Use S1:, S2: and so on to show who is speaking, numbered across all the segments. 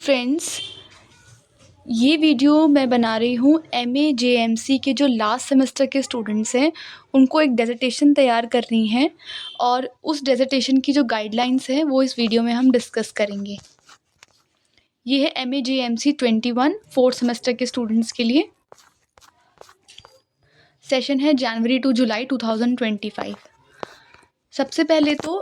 S1: Friends, ये video मैं बना रही हूँ एमए जेएमसी के जो लास्ट सेमेस्टर के स्टूडेंट्स हैं, उनको एक डिसर्टेशन तैयार करनी है और उस डिसर्टेशन की जो गाइडलाइंस हैं वो इस वीडियो में हम डिस्कस करेंगे। ये है एमए जेएमसी 21 फोर्थ सेमेस्टर के स्टूडेंट्स के लिए। सेशन है जनवरी टू जुलाई 2025। सबसे पहले तो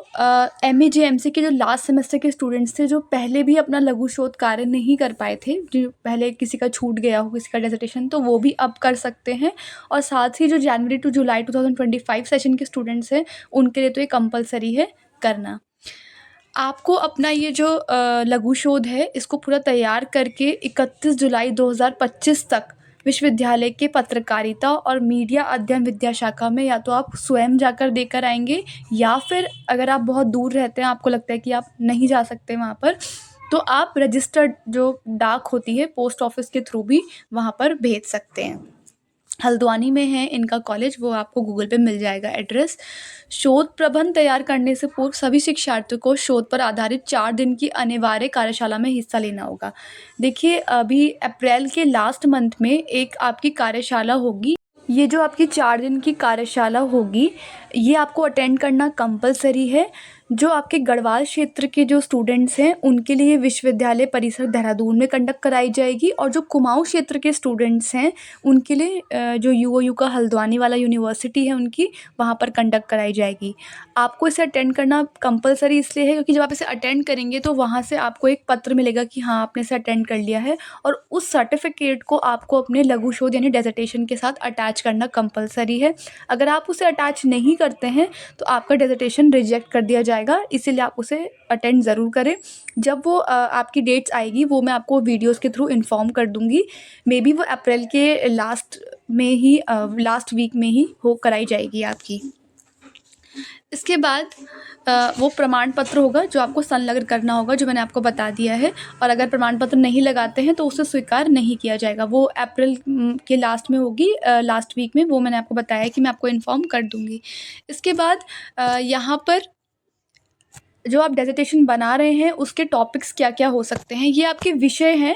S1: एमए जेएमसी के जो लास्ट सेमेस्टर के स्टूडेंट्स थे, जो पहले भी अपना लघु शोध कार्य नहीं कर पाए थे, जो पहले किसी का छूट गया हो, किसी का डिसर्टेशन, तो वो भी अब कर सकते हैं। और साथ ही जो जनवरी टू जुलाई 2025 सेशन के स्टूडेंट्स हैं, उनके लिए तो ये कंपलसरी है करना। आपको अपना ये जो लघु शोध है, इसको पूरा तैयार करके 31 जुलाई 2025 तक विश्वविद्यालय के पत्रकारिता और मीडिया अध्ययन विद्या शाखा में या तो आप स्वयं जाकर देकर आएंगे, या फिर अगर आप बहुत दूर रहते हैं, आपको लगता है कि आप नहीं जा सकते वहाँ पर, तो आप रजिस्टर्ड जो डाक होती है पोस्ट ऑफिस के थ्रू भी वहाँ पर भेज सकते हैं। हल्द्वानी में है इनका कॉलेज, वो आपको गूगल पे मिल जाएगा एड्रेस। शोध प्रबंध तैयार करने से पूर्व सभी शिक्षार्थियों को शोध पर आधारित 4 दिन की अनिवार्य कार्यशाला में हिस्सा लेना होगा। देखिए, अभी अप्रैल के लास्ट मंथ में एक आपकी कार्यशाला होगी। ये जो आपकी 4 दिन की कार्यशाला होगी, ये आपको अटेंड करना कंपलसरी है। जो आपके गढ़वाल क्षेत्र के जो स्टूडेंट्स हैं, उनके लिए विश्वविद्यालय परिसर देहरादून में कंडक्ट कराई जाएगी, और जो कुमाऊं क्षेत्र के स्टूडेंट्स हैं, उनके लिए जो यूओयू का हल्द्वानी वाला यूनिवर्सिटी है उनकी, वहाँ पर कंडक्ट कराई जाएगी। आपको इसे अटेंड करना कंपलसरी इसलिए है क्योंकि जब आप इसे अटेंड करेंगे तो वहाँ से आपको एक पत्र मिलेगा कि हाँ, आपने इसे अटेंड कर लिया है, और उस सर्टिफिकेट को आपको अपने लघु शोध यानी डिसर्टेशन के साथ अटैच करना कंपलसरी है। अगर आप उसे अटैच नहीं करते हैं तो आपका डिसर्टेशन रिजेक्ट कर दिया जाएगा, इसीलिए आप उसे अटेंड ज़रूर करें। जब वो आपकी डेट्स आएगी, वो मैं आपको वीडियोस के थ्रू इन्फॉर्म कर दूंगी। मे बी वो अप्रैल के लास्ट में ही लास्ट वीक में ही हो कराई जाएगी आपकी। इसके बाद वो प्रमाण पत्र होगा जो आपको संलग्न करना होगा, जो मैंने आपको बता दिया है। और अगर प्रमाण पत्र नहीं लगाते हैं तो उसे स्वीकार नहीं किया जाएगा। वो अप्रैल के लास्ट में होगी, लास्ट वीक में, वो मैंने आपको बताया कि मैं आपको इन्फॉर्म कर दूंगी। इसके बाद यहाँ पर जो आप डिसर्टेशन बना रहे हैं, उसके टॉपिक्स क्या क्या हो सकते हैं, ये आपके विषय हैं।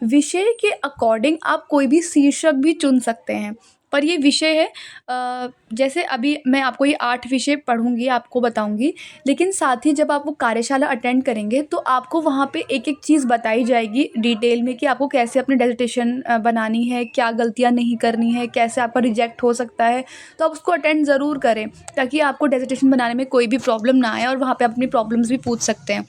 S1: विषय के अकॉर्डिंग आप कोई भी शीर्षक भी चुन सकते हैं, पर ये विषय है। जैसे अभी मैं आपको ये 8 विषय पढ़ूंगी, आपको बताऊंगी, लेकिन साथ ही जब आप वो कार्यशाला अटेंड करेंगे तो आपको वहाँ पे एक एक चीज़ बताई जाएगी डिटेल में कि आपको कैसे अपनी डिसर्टेशन बनानी है, क्या गलतियाँ नहीं करनी है, कैसे आपका रिजेक्ट हो सकता है। तो आप उसको अटेंड ज़रूर करें ताकि आपको डिसर्टेशन बनाने में कोई भी प्रॉब्लम ना आए, और वहाँ पे अपनी प्रॉब्लम्स भी पूछ सकते हैं।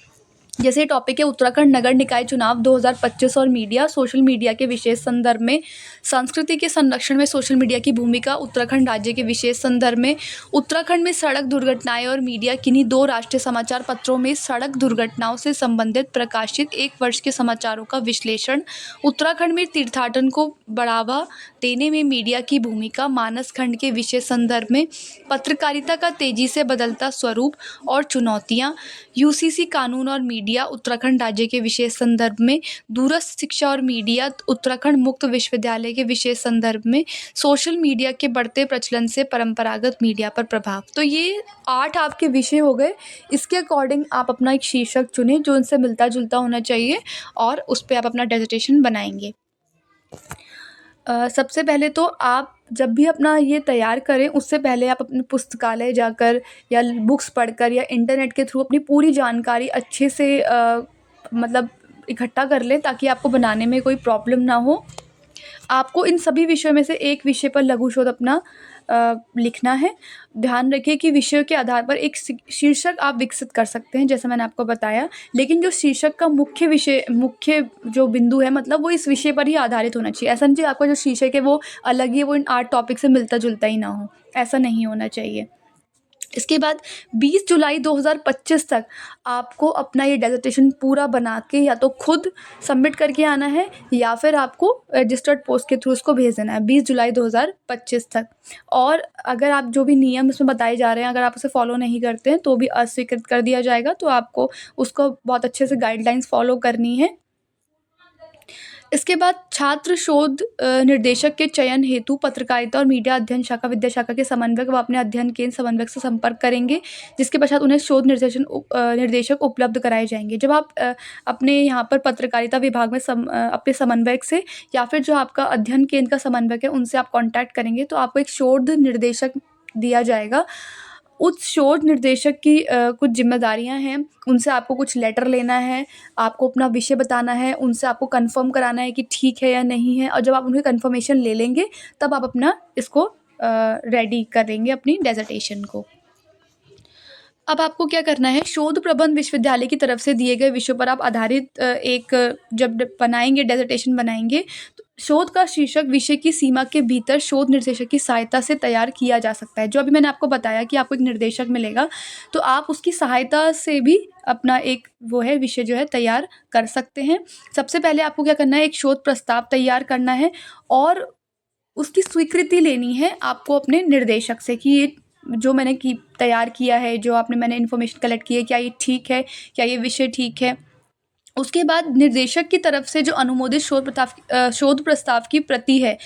S1: जैसे टॉपिक है उत्तराखंड नगर निकाय चुनाव 2025 और मीडिया, सोशल मीडिया के विशेष संदर्भ में, संस्कृति के संरक्षण में सोशल मीडिया की भूमिका उत्तराखंड राज्य के विशेष संदर्भ में, उत्तराखंड में सड़क दुर्घटनाएं और मीडिया, किन्हीं 2 राष्ट्रीय समाचार पत्रों में सड़क दुर्घटनाओं से संबंधित प्रकाशित 1 वर्ष के समाचारों का विश्लेषण, उत्तराखंड में तीर्थाटन को बढ़ावा देने में मीडिया की भूमिका, मानस खंड के विशेष संदर्भ में, पत्रकारिता का तेजी से बदलता स्वरूप और चुनौतियाँ, यूसीसी कानून और मीडिया उत्तराखंड राज्य के विशेष संदर्भ में, दूरस्थ शिक्षा और मीडिया उत्तराखंड मुक्त विश्वविद्यालय के विशेष संदर्भ में, सोशल मीडिया के बढ़ते प्रचलन से परंपरागत मीडिया पर प्रभाव। तो ये 8 आपके विषय हो गए। इसके अकॉर्डिंग आप अपना एक शीर्षक चुनें जो इनसे मिलता जुलता होना चाहिए, और उस पर आप अपना डिसर्टेशन बनाएंगे। सबसे पहले तो आप जब भी अपना ये तैयार करें, उससे पहले आप अपने पुस्तकालय जाकर या बुक्स पढ़कर या इंटरनेट के थ्रू अपनी पूरी जानकारी अच्छे से मतलब इकट्ठा कर लें, ताकि आपको बनाने में कोई प्रॉब्लम ना हो। आपको इन सभी विषयों में से एक विषय पर लघु शोध अपना लिखना है। ध्यान रखिए कि विषयों के आधार पर एक शीर्षक आप विकसित कर सकते हैं, जैसा मैंने आपको बताया, लेकिन जो शीर्षक का मुख्य जो बिंदु है, मतलब वो इस विषय पर ही आधारित होना चाहिए। ऐसा नहीं चाहिए आपका जो शीर्षक है वो अलग ही, वो इन 8 टॉपिक से मिलता जुलता ही ना हो, ऐसा नहीं होना चाहिए। इसके बाद 20 जुलाई 2025 तक आपको अपना ये डिसर्टेशन पूरा बना के या तो खुद सबमिट करके आना है, या फिर आपको रजिस्टर्ड पोस्ट के थ्रू उसको भेज देना है 20 जुलाई 2025 तक। और अगर आप जो भी नियम इसमें बताए जा रहे हैं, अगर आप उसे फॉलो नहीं करते हैं तो भी अस्वीकृत कर दिया जाएगा। तो आपको उसको बहुत अच्छे से गाइडलाइंस फॉलो करनी है। इसके बाद छात्र शोध निर्देशक के चयन हेतु पत्रकारिता और मीडिया अध्ययन शाखा विद्या शाखा के समन्वयक व अपने अध्ययन केंद्र समन्वयक से संपर्क करेंगे, जिसके पश्चात उन्हें शोध निर्देशक उपलब्ध कराए जाएंगे। जब आप अपने यहाँ पर पत्रकारिता विभाग में अपने समन्वयक से या फिर जो आपका अध्ययन केंद्र का समन्वयक है उनसे आप कॉन्टैक्ट करेंगे तो आपको एक शोध निर्देशक दिया जाएगा। उस शोध निर्देशक की कुछ जिम्मेदारियां हैं, उनसे आपको कुछ लेटर लेना है, आपको अपना विषय बताना है, उनसे आपको कंफर्म कराना है कि ठीक है या नहीं है, और जब आप उनकी कंफर्मेशन ले लेंगे तब आप अपना इसको रेडी करेंगे अपनी डेजर्टेशन को। अब आपको क्या करना है, शोध प्रबंध विश्वविद्यालय की तरफ से दिए गए विषयों पर आप आधारित जब बनाएंगे डेजर्टेशन बनाएंगे तो शोध का शीर्षक विषय की सीमा के भीतर शोध निर्देशक की सहायता से तैयार किया जा सकता है। जो अभी मैंने आपको बताया कि आपको एक निर्देशक मिलेगा तो आप उसकी सहायता से भी अपना एक वो है विषय जो है तैयार कर सकते हैं। सबसे पहले आपको क्या करना है, एक शोध प्रस्ताव तैयार करना है और उसकी स्वीकृति लेनी है आपको अपने निर्देशक से कि ये जो मैंने तैयार किया है, जो मैंने इन्फॉर्मेशन कलेक्ट की है, क्या ये ठीक है, क्या ये विषय ठीक है। उसके बाद निर्देशक की तरफ से जो अनुमोदित शोध प्रस्ताव की प्रति है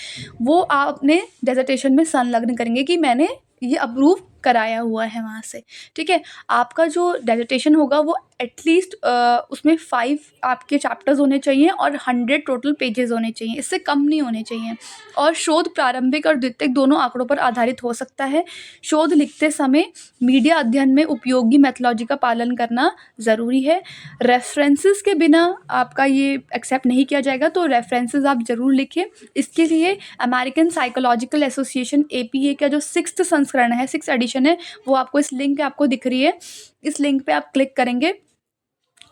S1: वो आप अपने डेजर्टेशन में संलग्न करेंगे कि मैंने ये अप्रूव कराया हुआ है वहाँ से। ठीक है, आपका जो डेजर्टेशन होगा वो एटलीस्ट उसमें 5 आपके चैप्टर्स होने चाहिए और 100 टोटल पेजेस होने चाहिए, इससे कम नहीं होने चाहिए। और शोध प्रारंभिक और द्वितीयक दोनों आंकड़ों पर आधारित हो सकता है। शोध लिखते समय मीडिया अध्ययन में उपयोगी मेथोलॉजी का पालन करना ज़रूरी है। रेफरेंसेस के बिना आपका ये एक्सेप्ट नहीं किया जाएगा, तो रेफरेंसेस आप ज़रूर लिखें। इसके लिए अमेरिकन साइकोलॉजिकल एसोसिएशन APA का जो 6th संस्करण है, 6th एडिशन है, वो आपको इस लिंक पे आपको दिख रही है। इस लिंक पे आप क्लिक करेंगे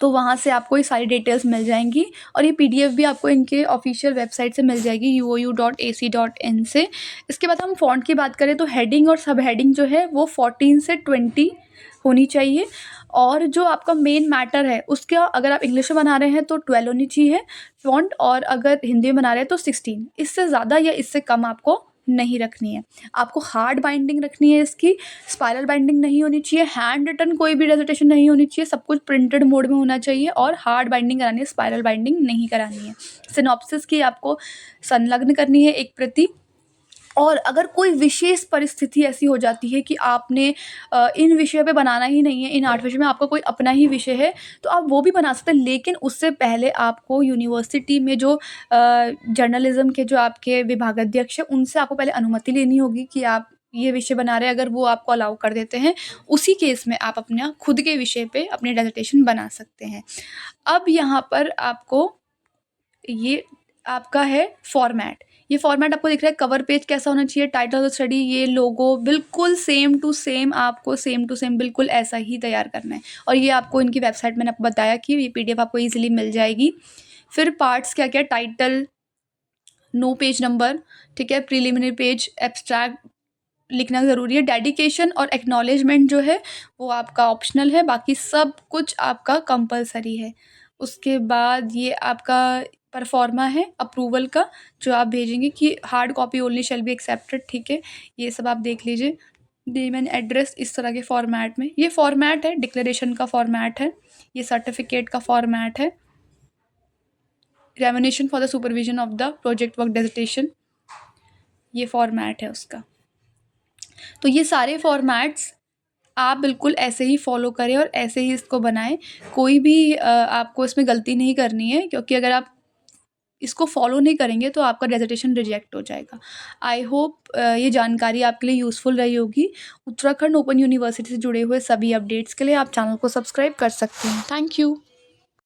S1: तो वहाँ से आपको ये सारी डिटेल्स मिल जाएंगी और ये PDF भी आपको इनके ऑफिशियल वेबसाइट से मिल जाएगी uou.ac.in से। इसके बाद हम फ़ॉन्ट की बात करें तो हेडिंग और सब हेडिंग जो है वो 14 से 20 होनी चाहिए और जो आपका मेन मैटर है उसका अगर आप इंग्लिश में बना रहे हैं तो 12 होनी चाहिए फ़ॉन्ट, और अगर हिंदी में बना रहे हैं तो 16। इससे ज़्यादा या इससे कम आपको नहीं रखनी है। आपको हार्ड बाइंडिंग रखनी है, इसकी स्पाइरल बाइंडिंग नहीं होनी चाहिए, हैंड रिटन कोई भी डेजर्टेशन नहीं होनी चाहिए, सब कुछ प्रिंटेड मोड में होना चाहिए और हार्ड बाइंडिंग करानी है, स्पाइरल बाइंडिंग नहीं करानी है। सिनॉप्सिस की आपको संलग्न करनी है एक प्रति। और अगर कोई विशेष परिस्थिति ऐसी हो जाती है कि आपने इन विषय पे बनाना ही नहीं है, इन 8 विषय में आपका कोई अपना ही विषय है तो आप वो भी बना सकते हैं, लेकिन उससे पहले आपको यूनिवर्सिटी में जो जर्नलिज्म के जो आपके विभागाध्यक्ष हैं उनसे आपको पहले अनुमति लेनी होगी कि आप ये विषय बना रहे हैं। अगर वो आपको अलाउ कर देते हैं उसी केस में आप अपना खुद के विषय पे अपनी डेजर्टेशन बना सकते हैं। अब यहाँ पर आपको ये आपका है फॉर्मेट। ये फॉर्मेट आपको दिख रहा है, कवर पेज कैसा होना चाहिए, टाइटल ऑफ द स्टडी, ये लोगो बिल्कुल सेम टू सेम, आपको सेम टू सेम बिल्कुल ऐसा ही तैयार करना है। और ये आपको इनकी वेबसाइट मैंने आपको बताया कि ये PDF आपको ईजिली मिल जाएगी। फिर पार्ट्स क्या क्या, टाइटल, नो पेज नंबर, ठीक है, प्रीलिमिनरी पेज, एब्स्ट्रैक्ट लिखना ज़रूरी है। डेडिकेशन और एक्नॉलेजमेंट जो है वो आपका ऑप्शनल है, बाकी सब कुछ आपका कंपलसरी है। उसके बाद ये आपका परफॉर्मा है अप्रूवल का, जो आप भेजेंगे कि hard copy only shall be accepted. ठीक है, ये सब आप देख लीजिए। नेम एंड एड्रेस इस तरह के फॉर्मेट में, ये फॉर्मेट है, डिक्लेरेशन का फॉर्मेट है, ये सर्टिफिकेट का फॉर्मेट है, remuneration for the supervision of the project work dissertation, ये फॉर्मेट है उसका। तो ये सारे फॉर्मेट्स आप बिल्कुल ऐसे ही फॉलो करें और ऐसे ही इसको बनाएं। कोई भी आपको इसमें गलती नहीं करनी है, क्योंकि अगर आप इसको फॉलो नहीं करेंगे तो आपका डेजर्टेशन रिजेक्ट हो जाएगा। आई होप ये जानकारी आपके लिए यूज़फुल रही होगी। उत्तराखंड ओपन यूनिवर्सिटी से जुड़े हुए सभी अपडेट्स के लिए आप चैनल को सब्सक्राइब कर सकते हैं। Thank you.